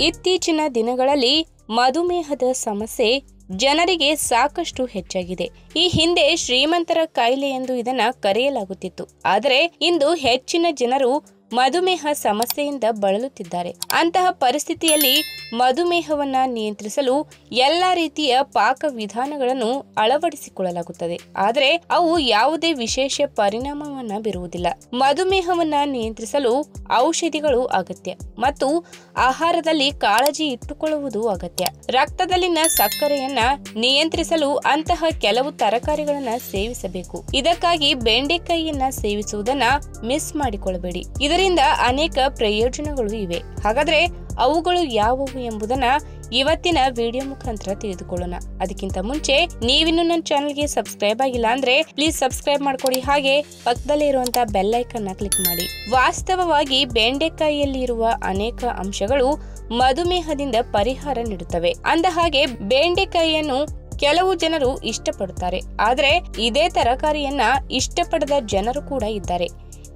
ಇತ್ತೀಚಿನ ದಿನಗಳಲ್ಲಿ ಮಧುಮೇಹದ ಸಮಸ್ಯೆ ಜನರಿಗೆ ಸಾಕಷ್ಟು ಹೆಚ್ಚಾಗಿದೆ. ಈ ಹಿಂದೆ ಶ್ರೀಮಂತರ ಕಾಯಿಲೆ ಎಂದು ಇದನ್ನ ಕರೆಯಲಾಗುತ್ತಿತ್ತು. ಆದರೆ ಇಂದು ಹೆಚ್ಚಿನ ಜನರು ಮಧುಮೇಹ ಸಮಸ್ಯೆಯಿಂದ ಬಳಲುತ್ತಿದ್ದಾರೆ. ಅಂತಹ ಪರಿಸ್ಥಿತಿಯಲ್ಲಿ ಮಧುಮೇಹವನ್ನ ನಿಯಂತ್ರಿಸಲು ಎಲ್ಲಾ ರೀತಿಯ ಪಾಕ ವಿಧಾನಗಳನ್ನು ಅಳವಡಿಸಿಕೊಳ್ಳಲಾಗುತ್ತದೆ. ಆದರೆ ಅವು ಯಾವುದೇ ವಿಶೇಷ ಪರಿಣಾಮವನ್ನ ಬೀರುವುದಿಲ್ಲ. ಮಧುಮೇಹವನ್ನ ನಿಯಂತ್ರಿಸಲು ಔಷಧಿಗಳು ಅಗತ್ಯ ಮತ್ತು ಆಹಾರದಲ್ಲಿ ಕಾಳಜಿ ಇಟ್ಟುಕೊಳ್ಳುವುದು ಅಗತ್ಯ. ರಕ್ತದಲ್ಲಿನ ಸಕ್ಕರೆಯನ್ನ ನಿಯಂತ್ರಿಸಲು ಅಂತಹ ಕೆಲವು ತರಕಾರಿಗಳನ್ನ ಸೇವಿಸಬೇಕು. ಇದಕ್ಕಾಗಿ ಬೆಂಡೆಕಾಯಿಯನ್ನ ಸೇವಿಸುವುದನ್ನ ಮಿಸ್ ಮಾಡಿಕೊಳ್ಳಬೇಡಿ. ಇದರಿಂದ ಅನೇಕ ಪ್ರಯೋಜನಗಳು ಇವೆ. ಹಾಗಾದ್ರೆ ಅವುಗಳು ಯಾವುವು ಎಂಬುದನ್ನ ಇವತ್ತಿನ ವಿಡಿಯೋ ಮುಖಾಂತರ ತಿಳಿದುಕೊಳ್ಳೋಣ. ಅದಕ್ಕಿಂತ ಮುಂಚೆ ನೀವಿನ್ನು ನನ್ನ ಚಾನೆಲ್ಗೆ ಸಬ್ಸ್ಕ್ರೈಬ್ ಆಗಿಲ್ಲ ಅಂದ್ರೆ ಪ್ಲೀಸ್ ಸಬ್ಸ್ಕ್ರೈಬ್ ಮಾಡ್ಕೊಡಿ. ಹಾಗೆ ಪಕ್ಕದಲ್ಲೇ ಇರುವಂತಹ ಬೆಲ್ ಐಕಾನ್ ಕ್ಲಿಕ್ ಮಾಡಿ. ವಾಸ್ತವವಾಗಿ ಬೆಂಡೆಕಾಯಿಯಲ್ಲಿ ಇರುವ ಅನೇಕ ಅಂಶಗಳು ಮಧುಮೇಹದಿಂದ ಪರಿಹಾರ ನೀಡುತ್ತವೆ. ಅಂದ ಹಾಗೆ ಬೆಂಡೆಕಾಯಿಯನ್ನು ಕೆಲವು ಜನರು ಇಷ್ಟಪಡುತ್ತಾರೆ, ಆದರೆ ಇದೇ ತರಕಾರಿಯನ್ನ ಇಷ್ಟಪಡದ ಜನರು ಕೂಡ ಇದ್ದಾರೆ.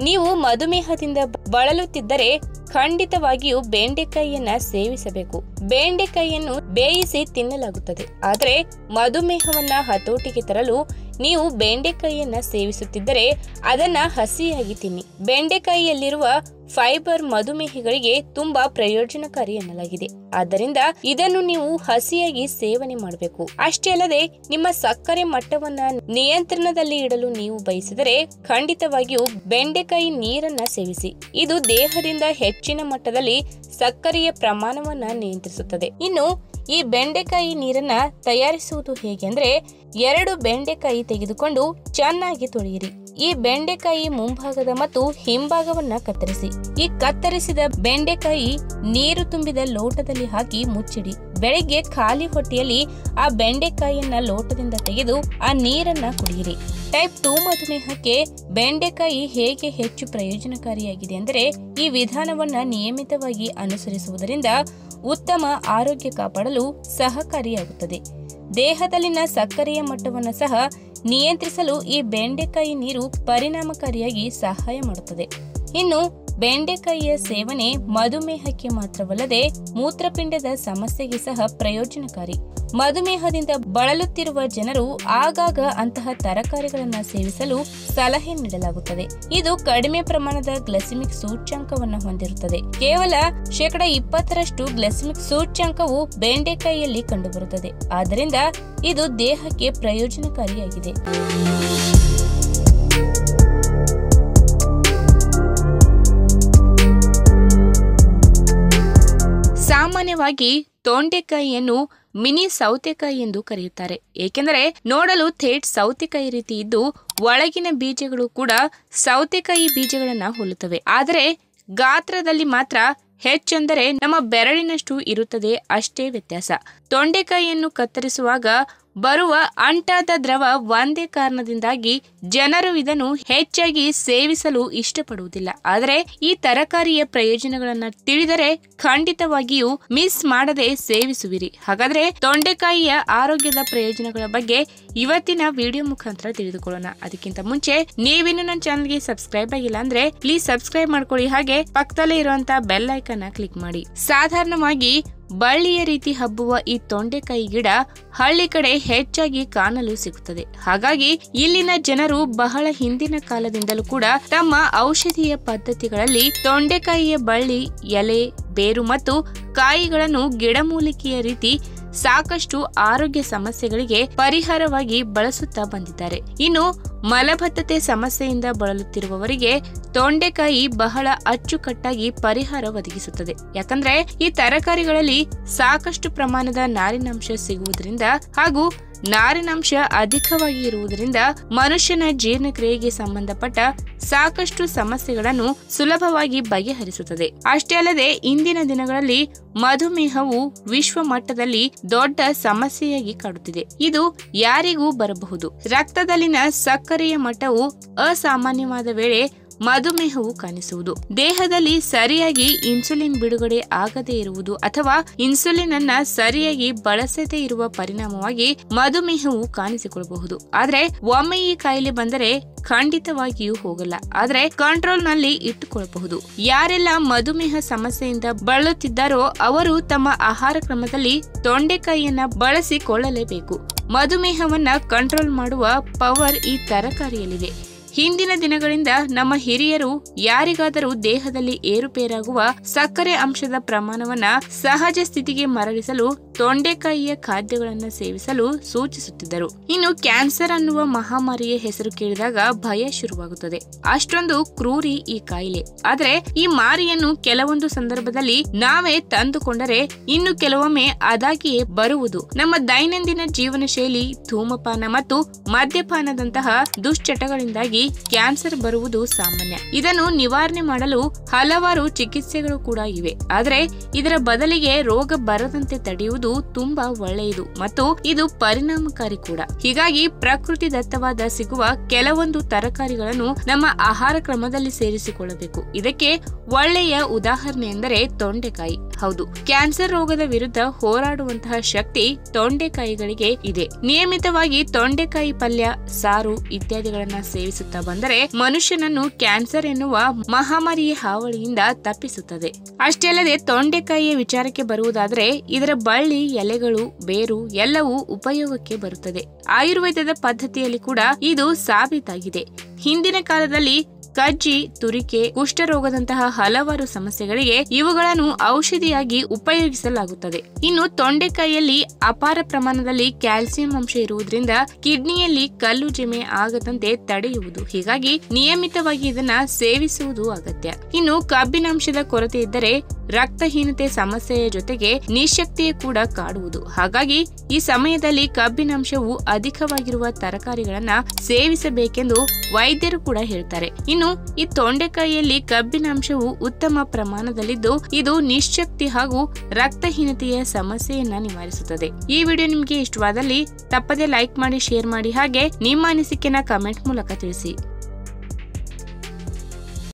ನೀವು ಮಧುಮೇಹದಿಂದ ಬಳಲುತ್ತಿದ್ದರೆ ಖಂಡಿತವಾಗಿಯೂ ಬೆಂಡೆಕಾಯಿಯನ್ನ ಸೇವಿಸಬೇಕು. ಬೆಂಡೆಕಾಯಿಯನ್ನು ಬೇಯಿಸಿ ತಿನ್ನಲಾಗುತ್ತದೆ, ಆದರೆ ಮಧುಮೇಹವನ್ನ ಹತೋಟಿಗೆ ತರಲು ನೀವು ಬೆಂಡೆಕಾಯಿಯನ್ನ ಸೇವಿಸುತ್ತಿದ್ದರೆ ಅದನ್ನ ಹಸಿಯಾಗಿ ತಿನ್ನಿ. ಬೆಂಡೆಕಾಯಿಯಲ್ಲಿರುವ ಫೈಬರ್ ಮಧುಮೇಹಿಗಳಿಗೆ ತುಂಬಾ ಪ್ರಯೋಜನಕಾರಿ ಎನ್ನಲಾಗಿದೆ. ಆದ್ದರಿಂದ ಇದನ್ನು ನೀವು ಹಸಿಯಾಗಿ ಸೇವನೆ ಮಾಡಬೇಕು. ಅಷ್ಟೇ ಅಲ್ಲದೆ ನಿಮ್ಮ ಸಕ್ಕರೆ ಮಟ್ಟವನ್ನ ನಿಯಂತ್ರಣದಲ್ಲಿ ಇಡಲು ನೀವು ಬಯಸಿದರೆ ಖಂಡಿತವಾಗಿಯೂ ಬೆಂಡೆಕಾಯಿ ನೀರನ್ನ ಸೇವಿಸಿ. ಇದು ದೇಹದಿಂದ ಹೆಚ್ಚಿನ ಮಟ್ಟದಲ್ಲಿ ಸಕ್ಕರೆಯ ಪ್ರಮಾಣವನ್ನ ನಿಯಂತ್ರಿಸುತ್ತದೆ. ಇನ್ನು ಈ ಬೆಂಡೆಕಾಯಿ ನೀರನ್ನ ತಯಾರಿಸುವುದು ಹೇಗೆ ಅಂದ್ರೆ 2 ಬೆಂಡೆಕಾಯಿ ತೆಗೆದುಕೊಂಡು ಚೆನ್ನಾಗಿ ತೊಳೆಯಿರಿ. ಈ ಬೆಂಡೆಕಾಯಿ ಮುಂಭಾಗದ ಮತ್ತು ಹಿಂಭಾಗವನ್ನ ಕತ್ತರಿಸಿ. ಈ ಕತ್ತರಿಸಿದ ಬೆಂಡೆಕಾಯಿ ನೀರು ತುಂಬಿದ ಲೋಟದಲ್ಲಿ ಹಾಕಿ ಮುಚ್ಚಿಡಿ. ಬೆಳಿಗ್ಗೆ ಖಾಲಿ ಹೊಟ್ಟೆಯಲ್ಲಿ ಆ ಬೆಂಡೆಕಾಯಿಯನ್ನ ಲೋಟದಿಂದ ತೆಗೆದು ಆ ನೀರನ್ನ ಕುಡಿಯಿರಿ. ಟೈಪ್ 2 ಮಧುಮೇಹಕ್ಕೆ ಬೆಂಡೆಕಾಯಿ ಹೇಗೆ ಹೆಚ್ಚು ಪ್ರಯೋಜನಕಾರಿಯಾಗಿದೆ ಅಂದರೆ ಈ ವಿಧಾನವನ್ನ ನಿಯಮಿತವಾಗಿ ಅನುಸರಿಸುವುದರಿಂದ ಉತ್ತಮ ಆರೋಗ್ಯ ಕಾಪಾಡಲು ಸಹಕಾರಿಯಾಗುತ್ತದೆ. ದೇಹದಲ್ಲಿನ ಸಕ್ಕರೆಯ ಮಟ್ಟವನ್ನು ಸಹ ನಿಯಂತ್ರಿಸಲು ಈ ಬೆಂಡೆಕಾಯಿ ನೀರು ಪರಿಣಾಮಕಾರಿಯಾಗಿ ಸಹಾಯ ಮಾಡುತ್ತದೆ. ಇನ್ನು ಬೆಂಡೆಕಾಯಿಯ ಸೇವನೆ ಮಧುಮೇಹಕ್ಕೆ ಮಾತ್ರವಲ್ಲದೆ ಮೂತ್ರಪಿಂಡದ ಸಮಸ್ಯೆಗೆ ಸಹ ಪ್ರಯೋಜನಕಾರಿ. ಮಧುಮೇಹದಿಂದ ಬಳಲುತ್ತಿರುವ ಜನರು ಆಗಾಗ ಅಂತಹ ತರಕಾರಿಗಳನ್ನ ಸೇವಿಸಲು ಸಲಹೆ ನೀಡಲಾಗುತ್ತದೆ. ಇದು ಕಡಿಮೆ ಪ್ರಮಾಣದ ಗ್ಲೈಸೆಮಿಕ್ ಸೂಚ್ಯಂಕವನ್ನು ಹೊಂದಿರುತ್ತದೆ. ಕೇವಲ 20% ಗ್ಲೈಸೆಮಿಕ್ ಸೂಚ್ಯಂಕವು ಬೆಂಡೆಕಾಯಿಯಲ್ಲಿ ಕಂಡುಬರುತ್ತದೆ. ಆದ್ದರಿಂದ ಇದು ದೇಹಕ್ಕೆ ಪ್ರಯೋಜನಕಾರಿಯಾಗಿದೆ. ಸಾಮಾನ್ಯವಾಗಿ ತೊಂಡೆಕಾಯಿಯನ್ನು ಮಿನಿ ಸೌತೆಕಾಯಿ ಎಂದು ಕರೆಯುತ್ತಾರೆ. ಏಕೆಂದರೆ ನೋಡಲು ಥೇಟ್ ಸೌತೆಕಾಯಿ ರೀತಿ ಇದ್ದು ಒಳಗಿನ ಬೀಜಗಳು ಕೂಡ ಸೌತೆಕಾಯಿ ಬೀಜಗಳನ್ನ ಹೋಲುತ್ತವೆ. ಆದರೆ ಗಾತ್ರದಲ್ಲಿ ಮಾತ್ರ ಹೆಚ್ಚೆಂದರೆ ನಮ್ಮ ಬೆರಳಿನಷ್ಟು ಇರುತ್ತದೆ, ಅಷ್ಟೇ ವ್ಯತ್ಯಾಸ. ತೊಂಡೆಕಾಯಿಯನ್ನು ಕತ್ತರಿಸುವಾಗ ಬರುವ ಅಂಟಾದ ದ್ರವ ಒಂದೇ ಕಾರಣದಿಂದಾಗಿ ಜನರು ಇದನ್ನು ಹೆಚ್ಚಾಗಿ ಸೇವಿಸಲು ಇಷ್ಟಪಡುವುದಿಲ್ಲ. ಆದರೆ ಈ ತರಕಾರಿಯ ಪ್ರಯೋಜನಗಳನ್ನ ತಿಳಿದರೆ ಖಂಡಿತವಾಗಿಯೂ ಮಿಸ್ ಮಾಡದೆ ಸೇವಿಸುವಿರಿ. ಹಾಗಾದ್ರೆ ತೊಂಡೆಕಾಯಿಯ ಆರೋಗ್ಯದ ಪ್ರಯೋಜನಗಳ ಬಗ್ಗೆ ಇವತ್ತಿನ ವಿಡಿಯೋ ಮುಖಾಂತರ ತಿಳಿದುಕೊಳ್ಳೋಣ. ಅದಕ್ಕಿಂತ ಮುಂಚೆ ನೀವಿನ್ನು ನನ್ನ ಚಾನಲ್ಗೆ ಸಬ್ಸ್ಕ್ರೈಬ್ ಆಗಿಲ್ಲ ಅಂದ್ರೆ ಪ್ಲೀಸ್ ಸಬ್ಸ್ಕ್ರೈಬ್ ಮಾಡ್ಕೊಳ್ಳಿ. ಹಾಗೆ ಪಕ್ಕದಲ್ಲೇ ಇರುವಂತಹ ಬೆಲ್ ಐಕಾನ್ ಕ್ಲಿಕ್ ಮಾಡಿ. ಸಾಧಾರಣವಾಗಿ ಬಳ್ಳಿಯ ರೀತಿ ಹಬ್ಬುವ ಈ ತೊಂಡೆಕಾಯಿ ಗಿಡ ಹಳ್ಳಿ ಕಡೆ ಹೆಚ್ಚಾಗಿ ಕಾಣಲು ಸಿಗುತ್ತದೆ. ಹಾಗಾಗಿ ಇಲ್ಲಿನ ಜನರು ಬಹಳ ಹಿಂದಿನ ಕಾಲದಿಂದಲೂ ಕೂಡ ತಮ್ಮ ಔಷಧೀಯ ಪದ್ಧತಿಗಳಲ್ಲಿ ತೊಂಡೆಕಾಯಿಯ ಬಳ್ಳಿ, ಎಲೆ, ಬೇರು ಮತ್ತು ಕಾಯಿಗಳನ್ನು ಗಿಡಮೂಲಿಕೆಯ ರೀತಿ ಸಾಕಷ್ಟು ಆರೋಗ್ಯ ಸಮಸ್ಯೆಗಳಿಗೆ ಪರಿಹಾರವಾಗಿ ಬಳಸುತ್ತಾ ಬಂದಿದ್ದಾರೆ. ಇನ್ನು ಮಲಬದ್ಧತೆ ಸಮಸ್ಯೆಯಿಂದ ಬಳಲುತ್ತಿರುವವರಿಗೆ ತೊಂಡೆಕಾಯಿ ಬಹಳ ಅಚ್ಚುಕಟ್ಟಾಗಿ ಪರಿಹಾರ ಒದಗಿಸುತ್ತದೆ. ಯಾಕಂದ್ರೆ ಈ ತರಕಾರಿಗಳಲ್ಲಿ ಸಾಕಷ್ಟು ಪ್ರಮಾಣದ ನಾರಿನಾಂಶ ಸಿಗುವುದರಿಂದ ಹಾಗೂ ನಾರಿನಾಂಶ ಅಧಿಕವಾಗಿ ಇರುವುದರಿಂದ ಮನುಷ್ಯನ ಜೀರ್ಣಕ್ರಿಯೆಗೆ ಸಂಬಂಧಪಟ್ಟ ಸಾಕಷ್ಟು ಸಮಸ್ಯೆಗಳನ್ನು ಸುಲಭವಾಗಿ ಬಗೆಹರಿಸುತ್ತದೆ. ಅಷ್ಟೇ ಅಲ್ಲದೆ ಇಂದಿನ ದಿನಗಳಲ್ಲಿ ಮಧುಮೇಹವು ವಿಶ್ವ ಮಟ್ಟದಲ್ಲಿ ದೊಡ್ಡ ಸಮಸ್ಯೆಯಾಗಿ ಕಾಡುತ್ತಿದೆ. ಇದು ಯಾರಿಗೂ ಬರಬಹುದು. ರಕ್ತದಲ್ಲಿನ ಸಕ್ಕರೆಯ ಮಟ್ಟವು ಅಸಾಮಾನ್ಯವಾದ ವೇಳೆ ಮಧುಮೇಹವು ಕಾಣಿಸುವುದು, ದೇಹದಲ್ಲಿ ಸರಿಯಾಗಿ ಇನ್ಸುಲಿನ್ ಬಿಡುಗಡೆ ಆಗದೇ ಇರುವುದು ಅಥವಾ ಇನ್ಸುಲಿನ್ ಅನ್ನ ಸರಿಯಾಗಿ ಬಳಸದೇ ಇರುವ ಪರಿಣಾಮವಾಗಿ ಮಧುಮೇಹವು ಕಾಣಿಸಿಕೊಳ್ಳಬಹುದು. ಆದ್ರೆ ಒಮ್ಮೆ ಈ ಕಾಯಿಲೆ ಬಂದರೆ ಖಂಡಿತವಾಗಿಯೂ ಹೋಗಲ್ಲ, ಆದ್ರೆ ಕಂಟ್ರೋಲ್ ನಲ್ಲಿ ಇಟ್ಟುಕೊಳ್ಳಬಹುದು. ಯಾರೆಲ್ಲ ಮಧುಮೇಹ ಸಮಸ್ಯೆಯಿಂದ ಬಳಲುತ್ತಿದ್ದಾರೋ ಅವರು ತಮ್ಮ ಆಹಾರ ಕ್ರಮದಲ್ಲಿ ತೊಂಡೆಕಾಯಿಯನ್ನ ಬಳಸಿಕೊಳ್ಳಲೇಬೇಕು. ಮಧುಮೇಹವನ್ನ ಕಂಟ್ರೋಲ್ ಮಾಡುವ ಪವರ್ ಈ ತರಕಾರಿಯಲ್ಲಿದೆ. ಹಿಂದಿನ ದಿನಗಳಿಂದ ನಮ್ಮ ಹಿರಿಯರು ಯಾರಿಗಾದರೂ ದೇಹದಲ್ಲಿ ಏರುಪೇರಾಗುವ ಸಕ್ಕರೆ ಅಂಶದ ಪ್ರಮಾಣವನ್ನ ಸಹಜ ಸ್ಥಿತಿಗೆ ಮರಳಿಸಲು ತೊಂಡೆಕಾಯಿಯ ಖಾದ್ಯಗಳನ್ನ ಸೇವಿಸಲು ಸೂಚಿಸುತ್ತಿದ್ದರು. ಇನ್ನು ಕ್ಯಾನ್ಸರ್ ಅನ್ನುವ ಮಹಾಮಾರಿಯ ಹೆಸರು ಕೇಳಿದಾಗ ಭಯ ಶುರುವಾಗುತ್ತದೆ. ಅಷ್ಟೊಂದು ಕ್ರೂರಿ ಈ ಕಾಯಿಲೆ. ಆದ್ರೆ ಈ ಮಾರಿಯನ್ನು ಕೆಲವೊಂದು ಸಂದರ್ಭದಲ್ಲಿ ನಾವೇ ತಂದುಕೊಂಡರೆ ಇನ್ನು ಕೆಲವೊಮ್ಮೆ ಅದಾಗಿಯೇ ಬರುವುದು. ನಮ್ಮ ದೈನಂದಿನ ಜೀವನ ಶೈಲಿ, ಧೂಮಪಾನ ಮತ್ತು ಮದ್ಯಪಾನದಂತಹ ದುಶ್ಚಟಗಳಿಂದಾಗಿ ಕ್ಯಾನ್ಸರ್ ಬರುವುದು ಸಾಮಾನ್ಯ. ಇದನ್ನು ನಿವಾರಣೆ ಮಾಡಲು ಹಲವಾರು ಚಿಕಿತ್ಸೆಗಳು ಕೂಡ ಇವೆ. ಆದ್ರೆ ಇದರ ಬದಲಿಗೆ ರೋಗ ಬರದಂತೆ ತಡೆಯುವುದು ತುಂಬಾ ಒಳ್ಳೆಯದು ಮತ್ತು ಇದು ಪರಿಣಾಮಕಾರಿ ಕೂಡ. ಹೀಗಾಗಿ ಪ್ರಕೃತಿ ದತ್ತವಾದ ಸಿಗುವ ಕೆಲವೊಂದು ತರಕಾರಿಗಳನ್ನು ನಮ್ಮ ಆಹಾರ ಕ್ರಮದಲ್ಲಿ ಸೇರಿಸಿಕೊಳ್ಳಬೇಕು. ಇದಕ್ಕೆ ಒಳ್ಳೆಯ ಉದಾಹರಣೆ ಎಂದರೆ ತೊಂಡೆಕಾಯಿ. ಹೌದು, ಕ್ಯಾನ್ಸರ್ ರೋಗದ ವಿರುದ್ಧ ಹೋರಾಡುವಂತಹ ಶಕ್ತಿ ತೊಂಡೆಕಾಯಿಗಳಿಗೆ ಇದೆ. ನಿಯಮಿತವಾಗಿ ತೊಂಡೆಕಾಯಿ ಪಲ್ಯ, ಸಾರು ಇತ್ಯಾದಿಗಳನ್ನ ಸೇವಿಸುತ್ತಾ ಬಂದರೆ ಮನುಷ್ಯನನ್ನು ಕ್ಯಾನ್ಸರ್ ಎನ್ನುವ ಮಹಾಮಾರಿಯ ಹಾವಳಿಯಿಂದ ತಪ್ಪಿಸುತ್ತದೆ. ಅಷ್ಟೇ ಅಲ್ಲದೆ ತೊಂಡೆಕಾಯಿಯ ವಿಚಾರಕ್ಕೆ ಬರುವುದಾದ್ರೆ ಇದರ ಬಳ್ಳಿ, ಎಲೆಗಳು, ಬೇರು ಎಲ್ಲವೂ ಉಪಯೋಗಕ್ಕೆ ಬರುತ್ತದೆ. ಆಯುರ್ವೇದದ ಪದ್ಧತಿಯಲ್ಲಿ ಕೂಡ ಇದು ಸಾಬೀತಾಗಿದೆ. ಹಿಂದಿನ ಕಾಲದಲ್ಲಿ ಕಜ್ಜಿ, ತುರಿಕೆ, ಕುಷ್ಠರೋಗದಂತಹ ಹಲವಾರು ಸಮಸ್ಯೆಗಳಿಗೆ ಇವುಗಳನ್ನು ಔಷಧಿಯಾಗಿ ಉಪಯೋಗಿಸಲಾಗುತ್ತದೆ. ಇನ್ನು ತೊಂಡೆಕಾಯಿಯಲ್ಲಿ ಅಪಾರ ಪ್ರಮಾಣದಲ್ಲಿ ಕ್ಯಾಲ್ಸಿಯಂ ಅಂಶ ಇರುವುದರಿಂದ ಕಿಡ್ನಿಯಲ್ಲಿ ಕಲ್ಲು ಜಿಮೆ ಆಗದಂತೆ ತಡೆಯುವುದು. ಹೀಗಾಗಿ ನಿಯಮಿತವಾಗಿ ಇದನ್ನ ಸೇವಿಸುವುದು ಅಗತ್ಯ. ಇನ್ನು ಕಬ್ಬಿನಾಂಶದ ಕೊರತೆ ಇದ್ದರೆ ರಕ್ತಹೀನತೆ ಸಮಸ್ಯೆಯ ಜೊತೆಗೆ ನಿಶಕ್ತಿಯೇ ಕೂಡ ಕಾಡುವುದು. ಹಾಗಾಗಿ ಈ ಸಮಯದಲ್ಲಿ ಕಬ್ಬಿನಾಂಶವು ಅಧಿಕವಾಗಿರುವ ತರಕಾರಿಗಳನ್ನ ಸೇವಿಸಬೇಕೆಂದು ವೈದ್ಯರು ಕೂಡ ಹೇಳ್ತಾರೆ. ಇನ್ನು ಈ ತೊಂಡೆಕಾಯಿಯಲ್ಲಿ ಕಬ್ಬಿನಾಂಶವು ಉತ್ತಮ ಪ್ರಮಾಣದಲ್ಲಿದ್ದು ಇದು ನಿಶಕ್ತಿ ಹಾಗೂ ರಕ್ತಹೀನತೆಯ ಸಮಸ್ಯೆಯನ್ನ ನಿವಾರಿಸುತ್ತದೆ. ಈ ವಿಡಿಯೋ ನಿಮಗೆ ಇಷ್ಟವಾದಲ್ಲಿ ತಪ್ಪದೆ ಲೈಕ್ ಮಾಡಿ, ಶೇರ್ ಮಾಡಿ, ಹಾಗೆ ನಿಮ್ಮ ಅನಿಸಿಕೆನ ಕಮೆಂಟ್ ಮೂಲಕ ತಿಳಿಸಿ.